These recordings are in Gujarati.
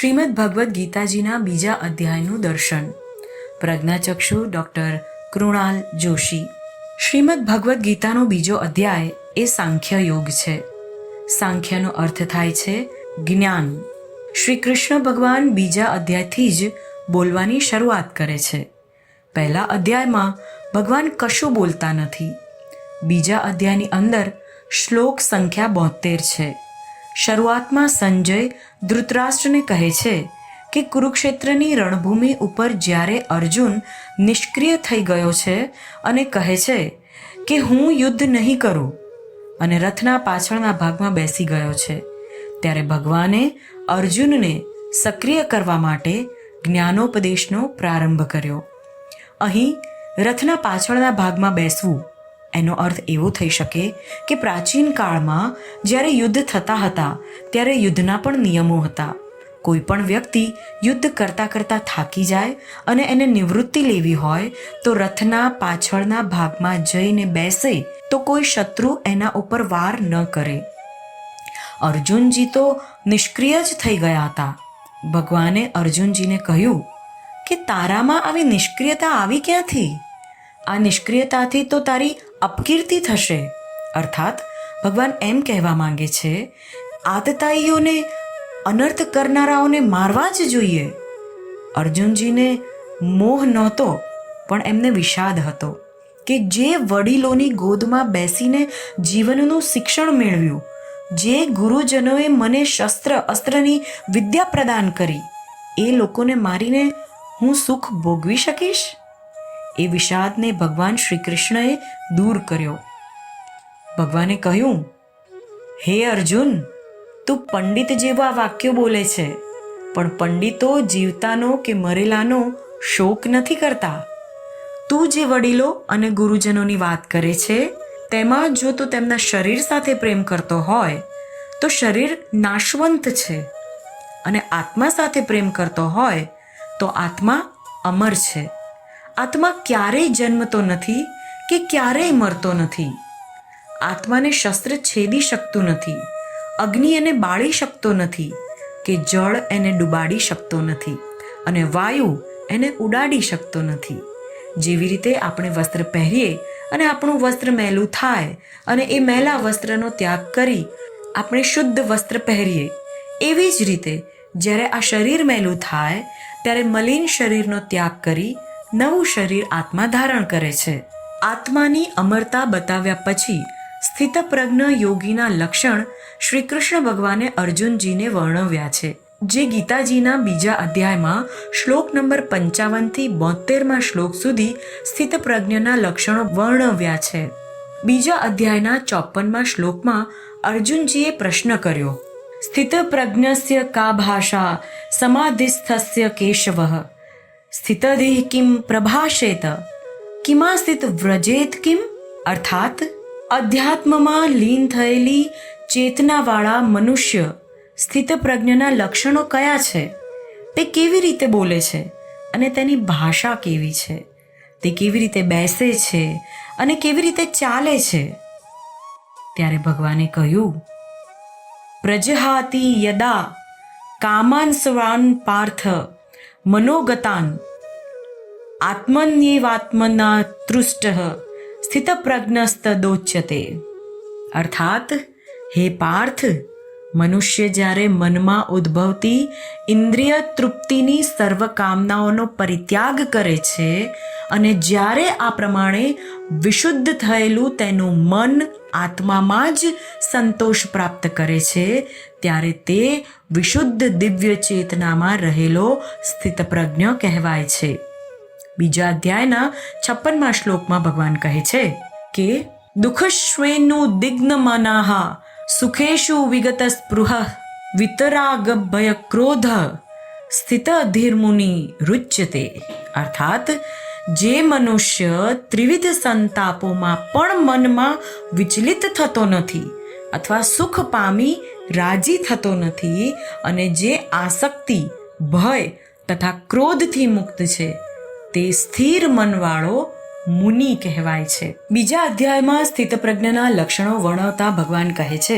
શ્રીમદ ભગવદ્ ગીતાજીના બીજા અધ્યાયનું દર્શન. પ્રજ્ઞાચક્ષુ ડૉક્ટર કૃણાલ જોશી. શ્રીમદ ભગવદ્ ગીતાનો બીજો અધ્યાય એ સાંખ્ય યોગ છે. સાંખ્યનો અર્થ થાય છે જ્ઞાન. શ્રી કૃષ્ણ ભગવાન બીજા અધ્યાયથી જ બોલવાની શરૂઆત કરે છે. પહેલા અધ્યાયમાં ભગવાન કશું બોલતા નથી. બીજા અધ્યાયની અંદર શ્લોક સંખ્યા 72 છે. શરૂઆતમાં સંજય ધૃતરાષ્ટ્રને કહે છે કે કુરુક્ષેત્રની રણભૂમિ ઉપર જ્યારે અર્જુન નિષ્ક્રિય થઈ ગયો છે અને કહે છે કે હું યુદ્ધ નહીં કરું અને રથના પાછળના ભાગમાં બેસી ગયો છે, ત્યારે ભગવાને અર્જુનને સક્રિય કરવા માટે જ્ઞાનોપદેશનો પ્રારંભ કર્યો. અહીં રથના પાછળના ભાગમાં બેસવું એનો અર્થ એવો થઈ શકે કે પ્રાચીન કાળમાં જ્યારે યુદ્ધ થતા હતા ત્યારે યુદ્ધના પણ નિયમો હતા. કોઈ પણ વ્યક્તિ યુદ્ધ કરતાં કરતાં થાકી જાય અને એને નિવૃત્તિ લેવી હોય તો રથના પાછળના ભાગમાં જઈને બેસે તો કોઈ શત્રુ એના ઉપર વાર ન કરે. અર્જુનજી તો નિષ્ક્રિય જ થઈ ગયા હતા. ભગવાને અર્જુનજીને કહ્યું કે તારામાં આવી નિષ્ક્રિયતા આવી ક્યાંથી? આ નિષ્ક્રિયતાથી તો તારી અપકીર્તિ થશે. અર્થાત ભગવાન એમ કહેવા માંગે છે, આતતાઈઓને, અનર્થ કરનારાઓને મારવા જ જોઈએ. અર્જુનજીને મોહ નહોતો, પણ એમને વિષાદ હતો કે જે વડીલોની ગોદમાં બેસીને જીવનનું શિક્ષણ મેળવ્યું, જે ગુરુજનોએ મને શસ્ત્ર અસ્ત્રની વિદ્યા પ્રદાન કરી, એ લોકોને મારીને હું સુખ ભોગવી શકીશ? એ વિષાદને ભગવાન શ્રી કૃષ્ણએ દૂર કર્યો. ભગવાને કહ્યું, હે અર્જુન, તું પંડિત જેવા વાક્યો બોલે છે, પણ પંડિતો જીવતાનો કે મરેલાનો શોક નથી કરતા. તું જે વડીલો અને ગુરુજનોની વાત કરે છે તેમાં જો તું તેમના શરીર સાથે પ્રેમ કરતો હોય તો શરીર નાશવંત છે, અને આત્મા સાથે પ્રેમ કરતો હોય તો આત્મા અમર છે. આત્મા ક્યારેય જન્મતો નથી કે ક્યારેય મરતો નથી. આત્માને શસ્ત્ર છેદી શકતું નથી, અગ્નિ એને બાળી શકતો નથી, કે જળ એને ડૂબાડી શકતો નથી, અને વાયુ એને ઉડાડી શકતો નથી. જેવી રીતે આપણે વસ્ત્ર પહેરીએ અને આપણું વસ્ત્ર મેલું થાય અને એ મેલા વસ્ત્રનો ત્યાગ કરી આપણે શુદ્ધ વસ્ત્ર પહેરીએ, એવી જ રીતે જ્યારે આ શરીર મેલું થાય ત્યારે મલિન શરીરનો ત્યાગ કરી નવું શરીર આત્મા ધારણ કરે છે. આત્માની અમરતા બતાવ્યા પછી સ્થિતપ્રજ્ઞ યોગીના લક્ષણ શ્રી કૃષ્ણ ભગવાને અર્જુનજીને વર્ણવ્યા છે, જે ગીતાજીના બીજા અધ્યાયમાં શ્લોક નંબર 55થી 72માં શ્લોક સુધી સ્થિતપ્રજ્ઞના લક્ષણો વર્ણવ્યા છે. બીજા અધ્યાયના 54માં શ્લોકમાં અર્જુનજીએ પ્રશ્ન કર્યો, સ્થિતપ્રજ્ઞસ્ય કા ભાષા સમાધિસ્થસ્ય કેશવઃ સ્થિતધિ કિમ પ્રભાષેત કિમાસ્થિત વ્રજેત કિમ? અર્થાત અધ્યાત્મમાં લીન થયેલી ચેતનાવાળા મનુષ્ય સ્થિતપ્રજ્ઞના લક્ષણો કયા છે, તે કેવી રીતે બોલે છે અને તેની ભાષા કેવી છે, તે કેવી રીતે બેસે છે અને કેવી રીતે ચાલે છે? ત્યારે ભગવાને કહ્યું, પ્રજહાતિ યદા કામાન સ્વાન પાર્થ મનોગતાન આત્મન્યેવાત્મના તૃષ્ટ સ્થિતપ્રજ્ઞસ્તદોચ્યતે. અર્થાત, હે પાર્થ, મનુષ્ય જ્યારે મનમાં ઉદ્ભવતી ઇન્દ્રિય તૃપ્તિની સર્વ કામનાઓનો પરિત્યાગ કરે છે અને જ્યારે આ પ્રમાણે વિશુદ્ધ થયેલું તેનું મન આત્મામાં જ સંતોષ પ્રાપ્ત કરે છે, ત્યારે તે વિશુદ્ધ દિવ્ય ચેતનામાં રહેલો સ્થિતપ્રજ્ઞ કહેવાય છે. બીજા અધ્યાયના 56મા શ્લોકમાં ભગવાન કહે છે કે દુઃખશ્વેનુદ્વિગ્નમનાઃ સુખેષુ વિગત સ્પૃહ વિતરાગ ભય ક્રોધ સ્થિતધીર્મુનિ રુચ્યતે. અર્થાત, જે મનુષ્ય ત્રિવિધ સંતાપોમાં પણ મનમાં વિચલિત થતો નથી અથવા સુખ પામી રાજી થતો નથી અને જે આસક્તિ, ભય તથા ક્રોધથી મુક્ત છે, તે સ્થિર મનવાળો મુનિ કહેવાય છે. બીજા અધ્યાયમાં સ્થિતપ્રજ્ઞના લક્ષણો વર્ણવતા ભગવાન કહે છે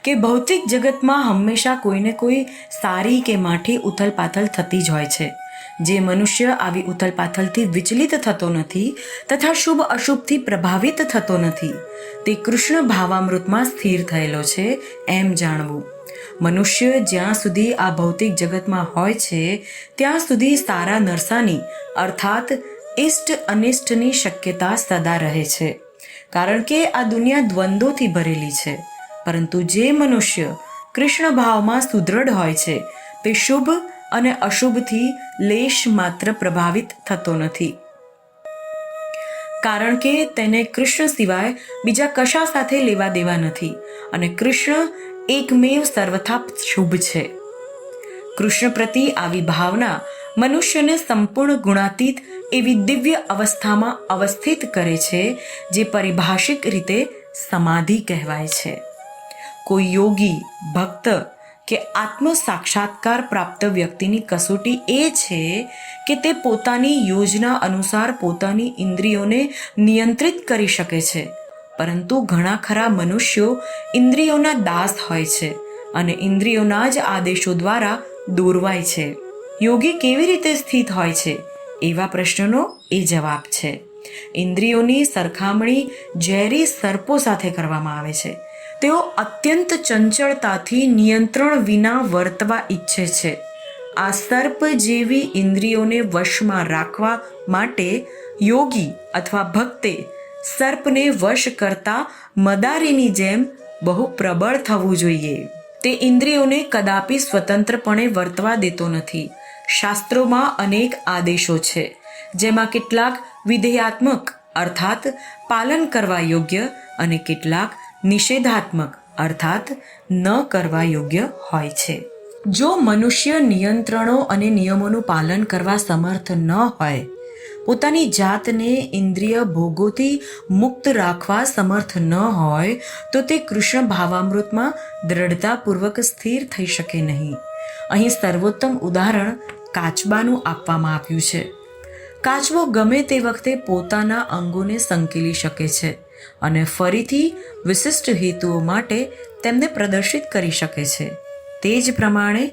કે ભૌતિક જગતમાં હંમેશા કોઈને કોઈ સારી કે માઠી ઉથલપાથલ થતી જ હોય છે. જે મનુષ્ય આવી ઉથલપાથલથી વિચલિત થતો નથી તથા શુભ અશુભથી પ્રભાવિત થતો નથી તે કૃષ્ણ ભાવામૃતમાં સ્થિર થયેલો છે એમ જાણવું. મનુષ્ય જ્યાં સુધી આ ભૌતિક જગતમાં હોય છે ત્યાં સુધી સારા નરસાની અર્થાત ઇષ્ટ અનિષ્ટની શક્યતા સદા રહે છે, કારણ કે આ દુનિયા દ્વંદ્વોથી ભરેલી છે. પરંતુ જે મનુષ્ય કૃષ્ણ ભાવમાં સુદૃઢ હોય છે તે શુભ અને અશુભથી લેશ માત્ર પ્રભાવિત થતો નથી, કારણ કે તેને કૃષ્ણ સિવાય બીજા કશા સાથે લેવા દેવા નથી અને કૃષ્ણ એકમેવ સર્વથા શુભ છે. કૃષ્ણ પ્રતિ આવી ભાવના મનુષ્યને સંપૂર્ણ ગુણાતીત એવી દિવ્ય અવસ્થામાં અવસ્થિત કરે છે જે પરિભાષિક રીતે સમાધિ કહેવાય છે. કોઈ યોગી, ભક્ત કે આત્મ સાક્ષાત્કાર પ્રાપ્ત વ્યક્તિની કસોટી એ છે કે તે પોતાની યોજના અનુસાર પોતાની ઇન્દ્રિયોને નિયંત્રિત કરી શકે છે. પરંતુ ઘણા ખરા મનુષ્યો ઇન્દ્રિયોના દાસ હોય છે અને ઇન્દ્રિયોના જ આદેશો દ્વારા દોરવાય છે. યોગી કેવી રીતે સ્થિત હોય છે એવા પ્રશ્નનો એ જવાબ છે. ઇન્દ્રિયોની સરખામણી ઝેરી સર્પો સાથે કરવામાં આવે છે. તેઓ અત્યંત ચંચળતાથી નિયંત્રણ વિના વર્તવા ઈચ્છે છે. આ સર્પ જેવી ઇન્દ્રિયોને વશમાં રાખવા માટે યોગી અથવા ભક્તે સર્પને વશ કરતા મદારીની જેમ બહુ પ્રબળ થવું જોઈએ. તે ઇન્દ્રિયોને કદાપી સ્વતંત્રપણે વર્તવા દેતો નથી. શાસ્ત્રોમાં અનેક આદેશો છે, જેમાં કેટલાક વિધેયાત્મક અર્થાત પાલન કરવા યોગ્ય અને કેટલાક નિષેધાત્મક અર્થાત ન કરવા યોગ્ય હોય છે. જો મનુષ્ય નિયંત્રણો અને નિયમોનું પાલન કરવા સમર્થ ન હોય, પોતાની જાતને ઇન્દ્રિય ભોગોથી મુક્ત રાખવા સમર્થ ન હોય, તો તે કૃષ્ણ ભાવામૃતમાં દ્રઢતાપૂર્વક સ્થિર થઈ શકે નહીં. અહીં સર્વોત્તમ ઉદાહરણ કાચબાનું આપવામાં આવ્યું છે. કાચબો ગમે તે વખતે પોતાના અંગોને સંકેલી શકે છે અને ફરીથી વિશિષ્ટ હેતુઓ માટે તેમને પ્રદર્શિત કરી શકે છે. તે જ પ્રમાણે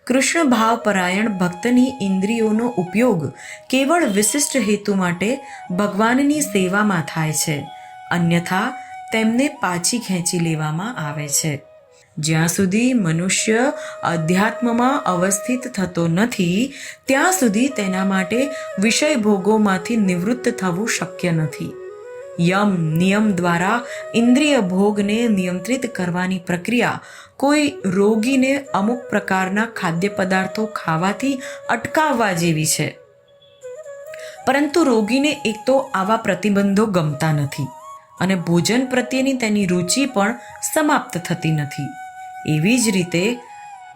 કૃષ્ણ ભાવપરાયણ ભક્તની ઇન્દ્રિયોનો ઉપયોગ કેવળ વિશિષ્ટ હેતુ માટે ભગવાનની સેવામાં થાય છે, અન્યથા તેમને પાછી ખેંચી લેવામાં આવે છે. જ્યાં સુધી મનુષ્ય અધ્યાત્મમાં અવસ્થિત થતો નથી ત્યાં સુધી તેના માટે વિષય ભોગોમાંથી નિવૃત્ત થવું શક્ય નથી. યમ નિયમ દ્વારા ઇન્દ્રિય ભોગને નિયંત્રિત કરવાની પ્રક્રિયા કોઈ રોગીને અમુક પ્રકારના ખાદ્ય પદાર્થો ખાવાથી અટકાવવા જેવી છે. પરંતુ રોગીને એક તો આવા પ્રતિબંધો ગમતા નથી અને ભોજન પ્રત્યેની તેની રુચિ પણ સમાપ્ત થતી નથી. એવી જ રીતે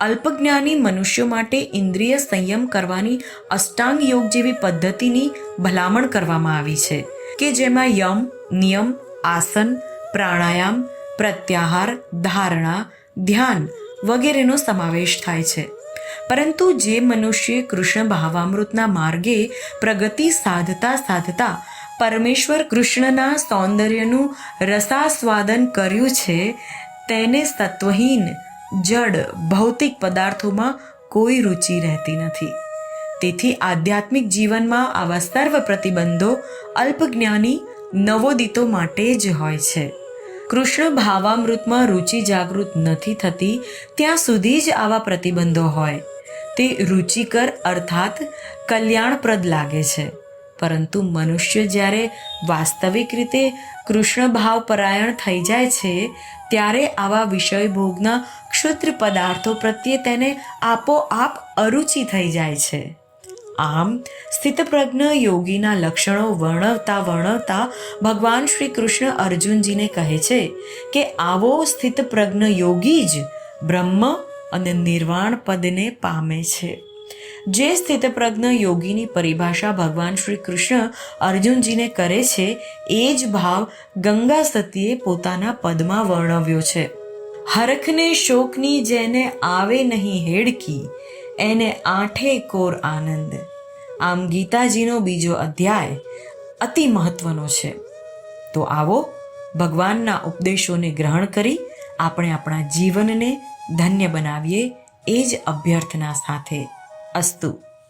અલ્પજ્ઞાની મનુષ્યો માટે ઇન્દ્રિય સંયમ કરવાની અષ્ટાંગ યોગ જેવી પદ્ધતિની ભલામણ કરવામાં આવી છે કે જેમાં યમ, નિયમ, આસન, પ્રાણાયામ, પ્રત્યાહાર, ધારણા, ધ્યાન વગેરેનો સમાવેશ થાય છે. પરંતુ જે મનુષ્ય કૃષ્ણ ભાવામૃતના માર્ગે પ્રગતિ સાધતા સાધતા પરમેશ્વર કૃષ્ણના સૌંદર્યનું રસાસ્વાદન કર્યું છે, તેને સત્વહીન, જડ, ભૌતિક પદાર્થોમાં કોઈ રુચિ રહેતી નથી. તેથી આધ્યાત્મિક જીવનમાં આવા સર્વ પ્રતિબંધો અલ્પજ્ઞાની નવોદિતો માટે જ હોય છે. કૃષ્ણ ભાવામૃતમાં રુચિ જાગૃત નથી થતી ત્યાં સુધી જ આવા પ્રતિબંધો હોય. તે રુચિકર અર્થાત કલ્યાણપ્રદ લાગે છે. પરંતુ મનુષ્ય જ્યારે વાસ્તવિક રીતે કૃષ્ણ ભાવપરાયણ થઈ જાય છે ત્યારે આવા વિષય ભોગના ક્ષુદ્ર પદાર્થો પ્રત્યે તેને આપોઆપ અરુચિ થઈ જાય છે. આમ સ્થિતપ્રજ્ઞ યોગીના લક્ષણો વર્ણવતા ભગવાન શ્રી કૃષ્ણ અર્જુનજીને કહે છે કે આવો સ્થિતપ્રજ્ઞ યોગી જ બ્રહ્મ અને નિર્વાણ પદને પામે છે. જે સ્થિતપ્રજ્ઞ યોગીની પરિભાષા ભગવાન શ્રી કૃષ્ણ અર્જુનજીને કરે છે એ જ ભાવ ગંગા સતીએ પોતાના પદમાં વર્ણવ્યો છે. હરખને શોકની જેને આવે નહીં હેડકી, એને આઠે કોર આનંદ. આમ ગીતાજીનો બીજો અધ્યાય અતિ મહત્વનો છે. તો આવો ભગવાનના ઉપદેશોને ગ્રહણ કરી આપણે આપણા જીવનને ધન્ય બનાવીએ, એ જ અભ્યર્થના સાથે. અસ્તુ.